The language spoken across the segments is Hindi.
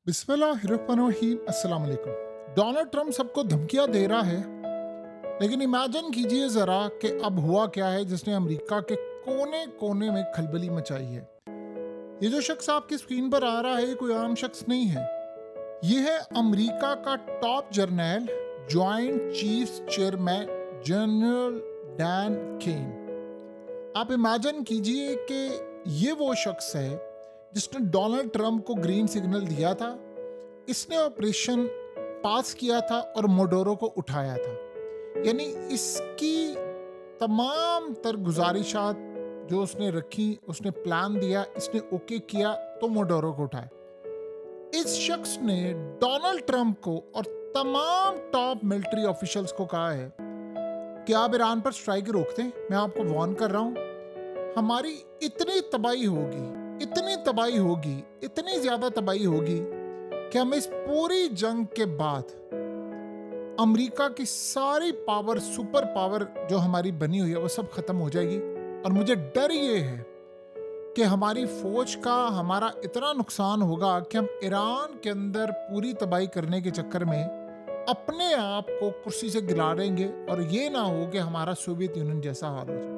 बिस्मिल्लाहिर्रहमानिर्रहीम अस्सलाम वालेकुम। डोनाल्ड ट्रंप सबको धमकियां दे रहा है, लेकिन इमेजिन कीजिए ज़रा कि अब हुआ क्या है जिसने अमेरिका के कोने कोने में खलबली मचाई है। ये जो शख्स आपकी स्क्रीन पर आ रहा है ये कोई आम शख्स नहीं है। ये है अमेरिका का top Jarnail, joint chiefs chairman general Dan Caine. आप इमेजिन कीजिए कि ये वो शख्स है जिसने डोनाल्ड ट्रंप को ग्रीन सिग्नल दिया था। इसने ऑपरेशन पास किया था और मोडोरो को उठाया था। यानी इसकी तमाम तर गुजारिशात जो उसने रखी, उसने प्लान दिया, इसने ओके किया तो मोडोरो को उठाया। इस शख्स ने डोनाल्ड ट्रंप को और तमाम टॉप मिलिट्री ऑफिशियल्स को कहा है कि आप ईरान पर स्ट्राइक रोक दें। मैं आपको वार्न कर रहा हूं, हमारी इतनी तबाही होगी, इतनी तबाही होगी, इतनी ज्यादा तबाही होगी कि हम इस पूरी जंग के बाद अमेरिका की सारी पावर, सुपर पावर जो हमारी बनी हुई है वो सब खत्म हो जाएगी। और मुझे डर ये है कि हमारी फौज का हमारा इतना नुकसान होगा कि हम ईरान के अंदर पूरी तबाही करने के चक्कर में अपने आप को कुर्सी से गिरा देंगे और ये ना हो कि हमारा सोवियत यूनियन जैसा हाल हो जाए।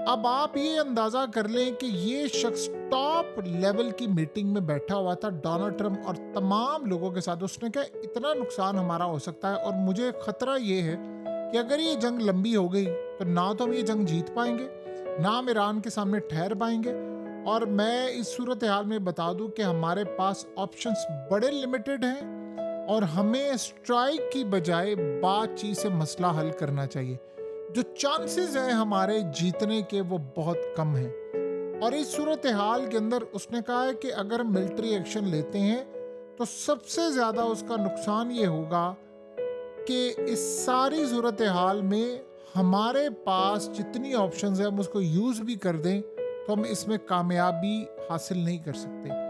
अब आप ये अंदाजा कर लें कि ये शख्स टॉप लेवल की मीटिंग में बैठा हुआ था डोनाल्ड ट्रंप और तमाम लोगों के साथ। उसने कहा इतना नुकसान हमारा हो सकता है और मुझे खतरा ये है कि अगर ये जंग लंबी हो गई तो ना तो हम ये जंग जीत पाएंगे, ना हम ईरान के सामने ठहर पाएंगे। और मैं इस सूरत हाल में बता दूं कि हमारे पास ऑप्शंस बड़े लिमिटेड हैं और हमें स्ट्राइक की बजाय बातचीत से मसला हल करना चाहिए। जो चांसेस हैं हमारे जीतने के वो बहुत कम हैं। और इस सूरत हाल के अंदर उसने कहा है कि अगर मिलिट्री एक्शन लेते हैं तो सबसे ज़्यादा उसका नुकसान ये होगा कि इस सारी सूरत हाल में हमारे पास जितनी ऑप्शंस हैं हम उसको यूज़ भी कर दें तो हम इसमें कामयाबी हासिल नहीं कर सकते।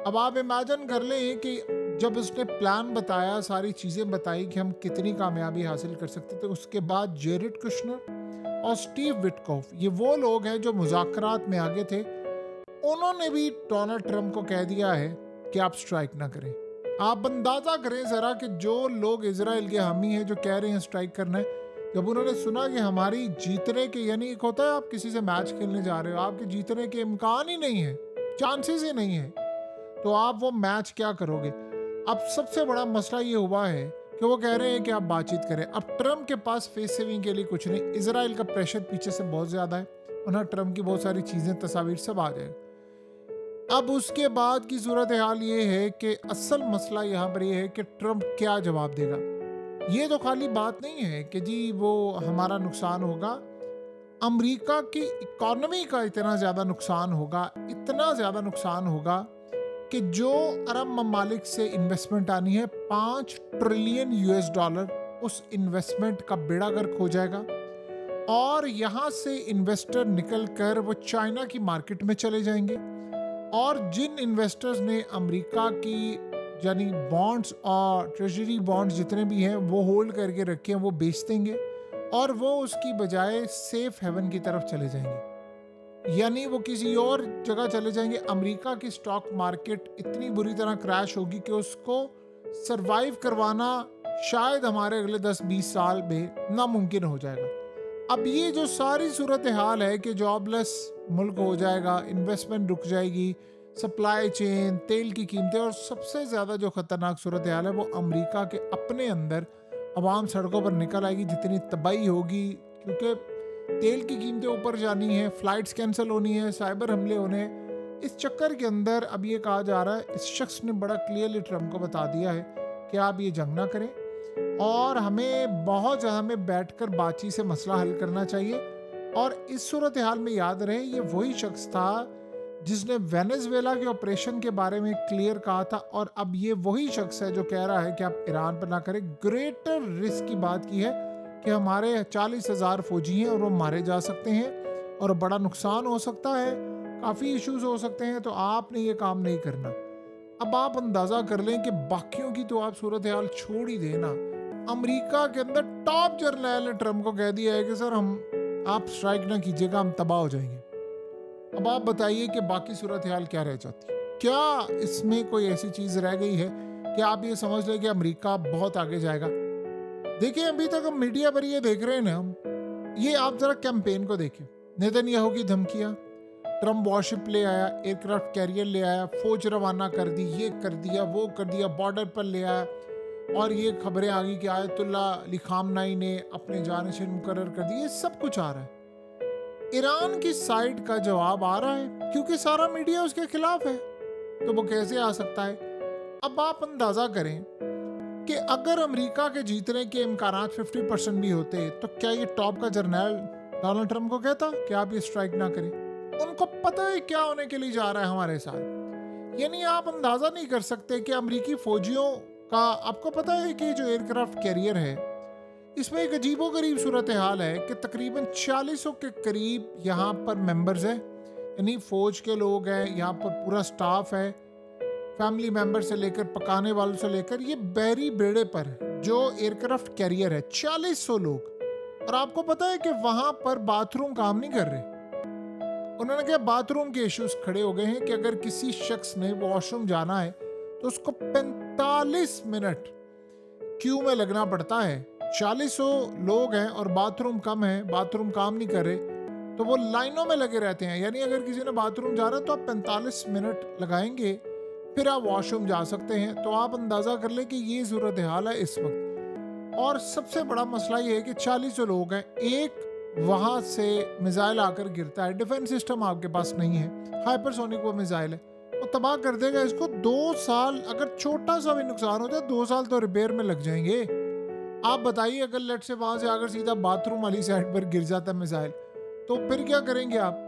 अब आप इमेजिन कर लें कि जब उसने प्लान बताया, सारी चीज़ें बताई कि हम कितनी कामयाबी हासिल कर सकते थे, उसके बाद जेरेड कुशनर और स्टीव विटकॉफ, ये वो लोग हैं जो मुज़ाकरात में आगे थे, उन्होंने भी डोनाल्ड ट्रंप को कह दिया है कि आप स्ट्राइक ना करें। आप अंदाज़ा करें ज़रा कि जो लोग इजराइल के हामी हैं जो कह रहे हैं स्ट्राइक करना है, जब उन्होंने सुना कि हमारी जीतने के, यानी एक होता है आप किसी से मैच खेलने जा रहे हो, आपके जीतने के इम्कान ही नहीं है, चांसेस ही नहीं है, तो आप वो मैच क्या करोगे। अब सबसे बड़ा मसला ये हुआ है कि वो कह रहे हैं कि आप बातचीत करें। अब ट्रंप के पास फेस सेविंग के लिए कुछ नहीं, इजराइल का प्रेशर पीछे से बहुत ज़्यादा है, उन्हें ट्रंप की बहुत सारी चीज़ें, तस्वीर सब आ जाएगा। अब उसके बाद की सूरत हाल ये है कि असल मसला यहाँ पर ये है कि ट्रंप क्या जवाब देगा। ये तो खाली बात नहीं है कि जी वो हमारा नुकसान होगा, अमेरिका की इकोनॉमी का इतना ज़्यादा नुकसान होगा, इतना ज़्यादा नुकसान होगा कि जो अरब ममालिक से इन्वेस्टमेंट आनी है 5 ट्रिलियन यूएस डॉलर, उस इन्वेस्टमेंट का बेड़ा गर्क हो जाएगा। और यहाँ से इन्वेस्टर निकल कर वो चाइना की मार्केट में चले जाएंगे और जिन इन्वेस्टर्स ने अमेरिका की यानी बॉन्ड्स और ट्रेजरी बॉन्ड्स जितने भी हैं वो होल्ड करके रखे हैं वो बेच देंगे और वो उसकी बजाय सेफ हेवन की तरफ चले जाएंगे, यानी वो किसी और जगह चले जाएंगे। अमेरिका की स्टॉक मार्केट इतनी बुरी तरह क्रैश होगी कि उसको सरवाइव करवाना शायद हमारे अगले 10-20 साल में नामुमकिन हो जाएगा। अब ये जो सारी सूरत हाल है कि जॉबलेस मुल्क हो जाएगा, इन्वेस्टमेंट रुक जाएगी, सप्लाई चेन, तेल की कीमतें, और सबसे ज़्यादा जो ख़तरनाक सूरत हाल है वो अमेरिका के अपने अंदर अवाम सड़कों पर निकल आएगी, जितनी तबाही होगी, क्योंकि तेल की कीमतें ऊपर जानी है, फ्लाइट्स कैंसिल होनी है, साइबर हमले होने हैं। इस चक्कर के अंदर अब ये कहा जा रहा है, इस शख्स ने बड़ा क्लियरली ट्रंप को बता दिया है कि आप ये जंग ना करें और हमें बहुत ज़्यादा में बैठकर बातचीत से मसला हल करना चाहिए। और इस सूरत हाल में याद रहे ये वही शख्स था जिसने वेनेजुएला के ऑपरेशन के बारे में क्लियर कहा था और अब ये वही शख्स है जो कह रहा है कि आप ईरान पर ना करें। ग्रेटर रिस्क की बात की है कि हमारे 40,000 फौजी हैं और वो मारे जा सकते हैं और बड़ा नुकसान हो सकता है, काफ़ी इश्यूज हो सकते हैं, तो आपने ये काम नहीं करना। अब आप अंदाज़ा कर लें कि बाकियों की तो आप सूरत हाल छोड़ ही देना, अमेरिका के अंदर टॉप जर्नल ने ट्रंप को कह दिया है कि सर आप स्ट्राइक ना कीजिएगा, हम तबाह हो जाएंगे। अब आप बताइए कि बाकी सूरत हाल क्या रह जाती है। क्या इसमें कोई ऐसी चीज रह गई है कि आप ये समझ लें कि अमेरिका बहुत आगे जाएगा? देखिए, अभी तक हम मीडिया पर ये देख रहे हैं ना, हम ये आप जरा कैंपेन को देखें। नेतन्याहू की धमकियां, ट्रम्प वॉरशिप ले आया, एयरक्राफ्ट कैरियर ले आया, फौज रवाना कर दी, ये कर दिया, वो कर दिया, बॉर्डर पर ले आया, और ये खबरें आ गई कि आयतुल्ला अली खामनाई ने अपने जानिशिन मुकर्रर कर दी। ये सब कुछ आ रहा है। ईरान की साइड का जवाब आ रहा है क्योंकि सारा मीडिया उसके खिलाफ है, तो वो कैसे आ सकता है? अब आप अंदाजा करें कि अगर अमेरिका के जीतने के इम्कान 50% भी होते तो क्या ये टॉप का जर्नल डोनाल्ड ट्रंप को कहता कि आप ये स्ट्राइक ना करें? उनको पता है क्या होने के लिए जा रहा है हमारे साथ। यानी आप अंदाजा नहीं कर सकते कि अमेरिकी फौजियों का, आपको पता है कि जो एयरक्राफ्ट कैरियर है इसमें एक अजीबोगरीब सूरत हाल है कि तकरीबन 40 के करीब यहाँ पर मेंबर्स हैं, यानी फौज के लोग हैं, यहाँ पर पूरा स्टाफ है, फैमिली मेंबर से लेकर पकाने वालों से लेकर ये बहरी बेड़े पर जो एयरक्राफ्ट कैरियर है 40 लोग। और आपको पता है कि वहां पर बाथरूम काम नहीं कर रहे। उन्होंने कहा बाथरूम के इश्यूज खड़े हो गए हैं कि अगर किसी शख्स ने वॉशरूम जाना है तो उसको 45 मिनट क्यू में लगना पड़ता है। 40 लोग हैं और बाथरूम कम है, बाथरूम काम नहीं कर रहे, तो वो लाइनों में लगे रहते हैं। यानी अगर किसी ने बाथरूम जाना है तो आप 45 मिनट लगाएंगे, फिर आप वॉशरूम जा सकते हैं। तो आप अंदाजा कर ले कि ये सूरत हाल है इस वक्त। और सबसे बड़ा मसला ये है कि 40 लोग हैं, एक वहां से मिसाइल आकर गिरता है, डिफेंस सिस्टम आपके पास नहीं है, हाइपरसोनिक वो मिसाइल है, वो तबाह कर देगा इसको। 2 साल अगर छोटा सा भी नुकसान हो जाए 2 साल तो रिपेयर में लग जाएंगे। आप बताइए अगर लेट से वहां से आकर सीधा बाथरूम वाली साइड पर गिर जाता है मिसाइल, तो फिर क्या करेंगे आप?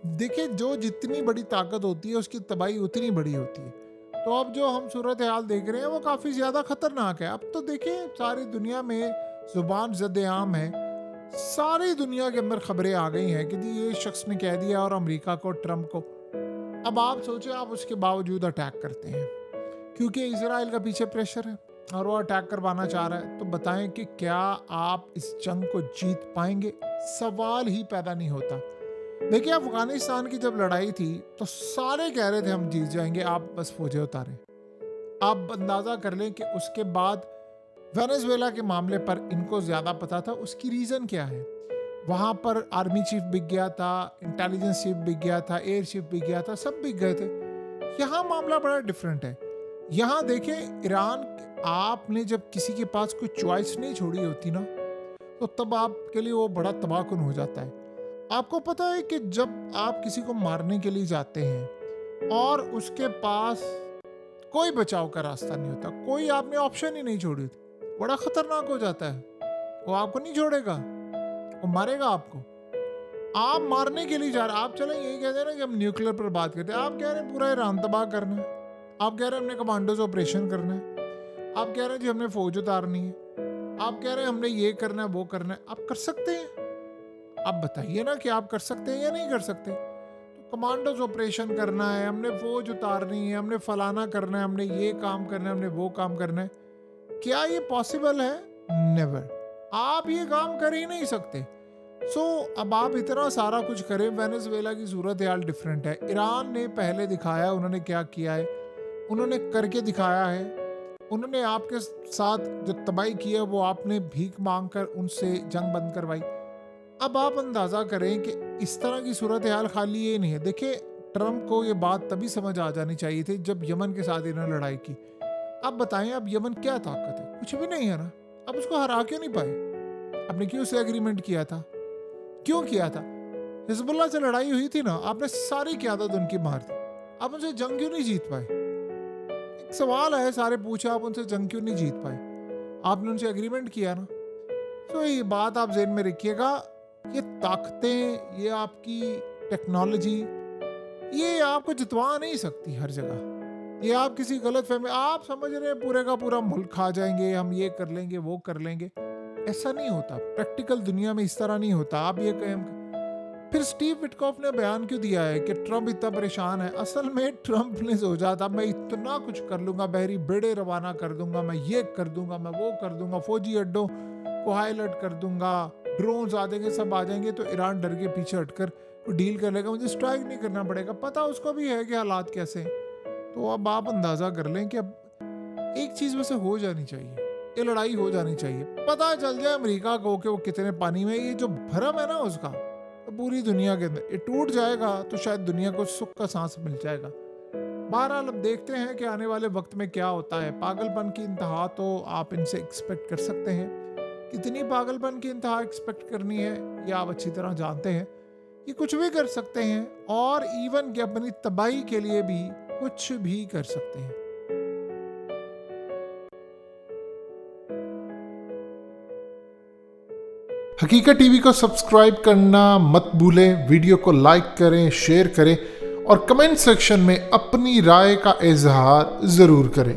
देखिए, जो जितनी बड़ी ताकत होती है उसकी तबाही उतनी बड़ी होती है। तो अब जो हम सूरत हाल देख रहे हैं वो काफ़ी ज़्यादा ख़तरनाक है। अब तो देखिए सारी दुनिया में ज़ुबान ज़द-ए-आम है, सारी दुनिया के अंदर खबरें आ गई हैं कि ये शख्स ने कह दिया, और अमेरिका को, ट्रंप को। अब आप सोचें, आप उसके बावजूद अटैक करते हैं क्योंकि इजराइल का पीछे प्रेशर है और वो अटैक करवाना चाह रहा है। तो बताएं कि क्या आप इस जंग को जीत पाएंगे? सवाल ही पैदा नहीं होता। देखिए, अफगानिस्तान की जब लड़ाई थी तो सारे कह रहे थे हम जीत जाएंगे, आप बस फौजें उतारें। आप अंदाजा कर लें कि उसके बाद वेनेजुएला के मामले पर इनको ज्यादा पता था। उसकी रीजन क्या है? वहां पर आर्मी चीफ बिक गया था, इंटेलिजेंस चीफ बिक गया था, एयर चीफ बिक गया था, सब बिक गए थे। यहाँ मामला बड़ा डिफरेंट है। यहाँ देखें, ईरान, आपने जब किसी के पास कोई चॉइस नहीं छोड़ी होती ना, तो तब आपके लिए वो बड़ा तबाहकुन हो जाता है। आपको पता है कि जब आप किसी को मारने के लिए जाते हैं और उसके पास कोई बचाव का रास्ता नहीं होता, कोई आपने ऑप्शन ही नहीं छोड़ी होती, बड़ा खतरनाक हो जाता है। वो आपको नहीं छोड़ेगा, वो मारेगा आपको। आप मारने के लिए जा रहे, आप चले यही कहते हैं ना कि हम न्यूक्लियर पर बात करते हैं, आप कह रहे हैं पूरा ईरान तबाह करना है, आप कह रहे हैं हमने कमांडोज ऑपरेशन करना है, आप कह रहे हैं जी हमने फौज उतारनी है, आप कह रहे हैं हमने ये करना है, वो करना है। आप कर सकते हैं? आप बताइए ना कि आप कर सकते हैं या नहीं कर सकते। तो कमांडोज ऑपरेशन करना है, हमने फौज उतारनी है, हमने फलाना करना है, हमने ये काम करना है, हमने वो काम करना है। क्या ये पॉसिबल है? नेवर। आप ये काम कर ही नहीं सकते। अब आप इतना सारा कुछ करें, वेनेजुएला की सूरत हाल डिफरेंट है। ईरान ने पहले दिखाया उन्होंने क्या किया है, उन्होंने करके दिखाया है। उन्होंने आपके साथ जो तबाही की है वो आपने भीख मांग कर उनसे जंग बंद करवाई। अब आप अंदाजा करें कि इस तरह की सूरत हाल खाली ये नहीं है। देखिए, ट्रंप को ये बात तभी समझ आ जानी चाहिए थी जब यमन के साथ इन्होंने लड़ाई की। अब बताएं, अब यमन क्या ताकत है? कुछ भी नहीं है ना। अब उसको हरा क्यों नहीं पाए? आपने क्यों से एग्रीमेंट किया था? क्यों किया था? हिजबुल्लाह से लड़ाई हुई थी ना, आपने सारी क़यादत उनकी मार दी, आप उनसे जंग क्यों नहीं जीत पाए? एक सवाल है, सारे पूछे, आप उनसे जंग क्यों नहीं जीत पाए? आपने उनसे एग्रीमेंट किया ना। तो ये बात आप ज़हन में रखिएगा, ये ताकतें, ये आपकी टेक्नोलॉजी, ये आपको जितवा नहीं सकती हर जगह। ये आप किसी गलत फहमी, आप समझ रहे हैं पूरे का पूरा मुल्क खा जाएंगे, हम ये कर लेंगे, वो कर लेंगे, ऐसा नहीं होता। प्रैक्टिकल दुनिया में इस तरह नहीं होता। आप ये कहें, फिर स्टीव विटकॉफ ने बयान क्यों दिया है कि ट्रंप इतना परेशान है? असल में ट्रंप ने सोचा था मैं इतना कुछ कर लूंगा, बहरी बेड़े रवाना कर दूंगा, मैं ये कर दूंगा, मैं वो कर दूंगा, फौजी अड्डों को हाईलाइट कर दूंगा, ड्रोन्स आ जाएंगे, सब आ जाएंगे, तो ईरान डर के पीछे हटकर डील कर लेगा, मुझे स्ट्राइक नहीं करना पड़ेगा। पता उसको भी है कि हालात कैसे हैं। तो अब आप अंदाज़ा कर लें कि अब एक चीज़ वैसे हो जानी चाहिए, ये लड़ाई हो जानी चाहिए। पता चल जाए अमेरिका को कि वो कितने पानी में, ये जो भरम है ना उसका तो पूरी दुनिया के अंदर ये टूट जाएगा तो शायद दुनिया को सुख का सांस मिल जाएगा। बहरहाल अब देखते हैं कि आने वाले वक्त में क्या होता है। पागलपन की इंतहा तो आप इनसे एक्सपेक्ट कर सकते हैं। कितनी पागलपन की इंतहा एक्सपेक्ट करनी है ये आप अच्छी तरह जानते हैं। ये कुछ भी कर सकते हैं और इवन कि अपनी तबाही के लिए भी कुछ भी कर सकते हैं। हकीकत टीवी को सब्सक्राइब करना मत भूलें, वीडियो को लाइक करें, शेयर करें और कमेंट सेक्शन में अपनी राय का इजहार ज़रूर करें।